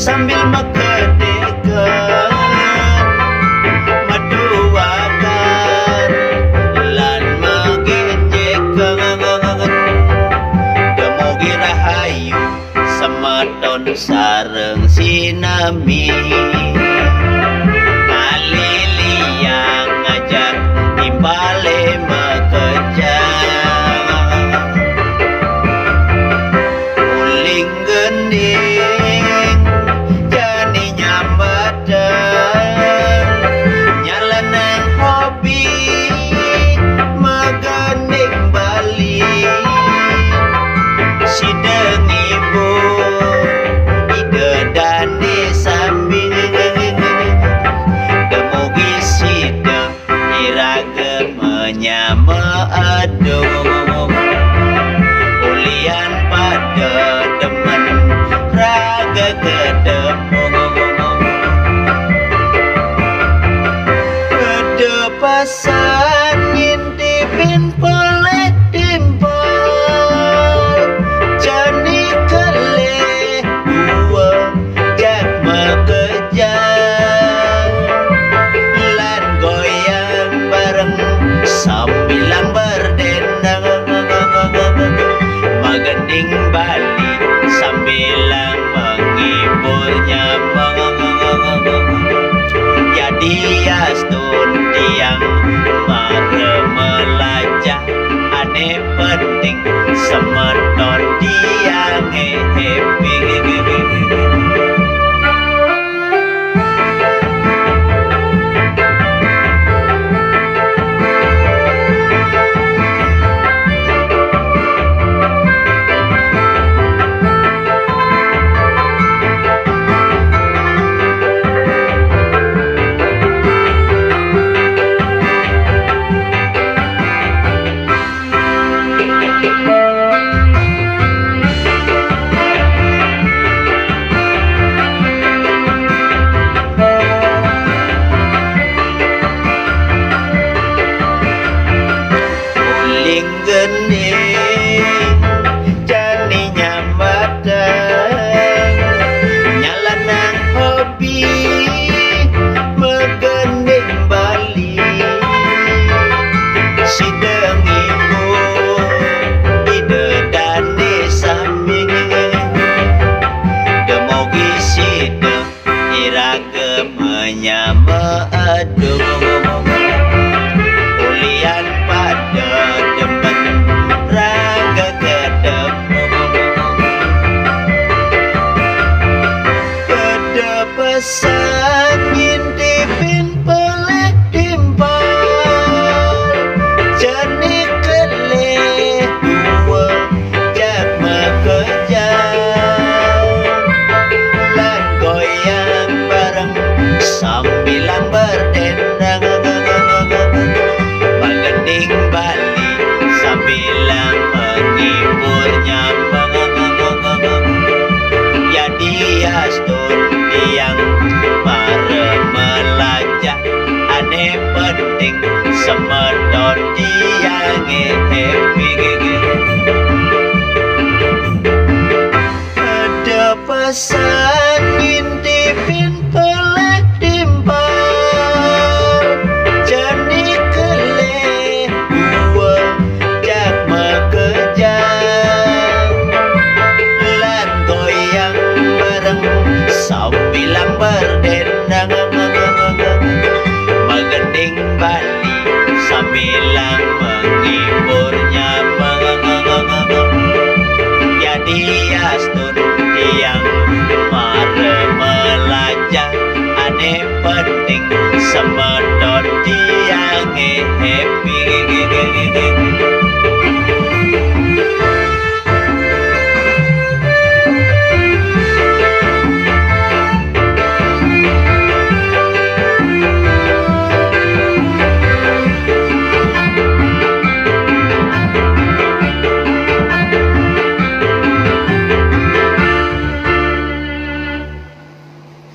sambil mekedekan maduakan lan megenjekan demugi rahayu semeton sareng sinami ngaliliang ngajak timbale mekejang uling gending jani nyambadeng nyaleneng hobi megening bali sideng ibu ide dani samping demugi sideng irage menyama adung ulian pada demen raga kedepung kedepasan ngintipin pelet timpal jani kele uang jak mekejang lan goyang bareng sambilang berdendang megening bali sambilang menghiburnya jadi astun tiang meremelajah aneh penting semeton tiang happy gening jani nyambadeng nyalanang hobi megening bali sideng ibu ide dani samping demogi sideng irage menyama adung ulian pada demen raga kedepung kedepesan ngintipin pelet timpal jani kele uang jak mekejang lan goyang bareng sambilang berdendang megening bali sambilang menghiburnya jadi astun tiang meremelajah aneh penting semeton tiang happy kedepasan ngintipin pelet timpal jani kele uang jak mekejang lan goyang bareng sambilang berdendang megening bali sambilang menghiburnya jadi astun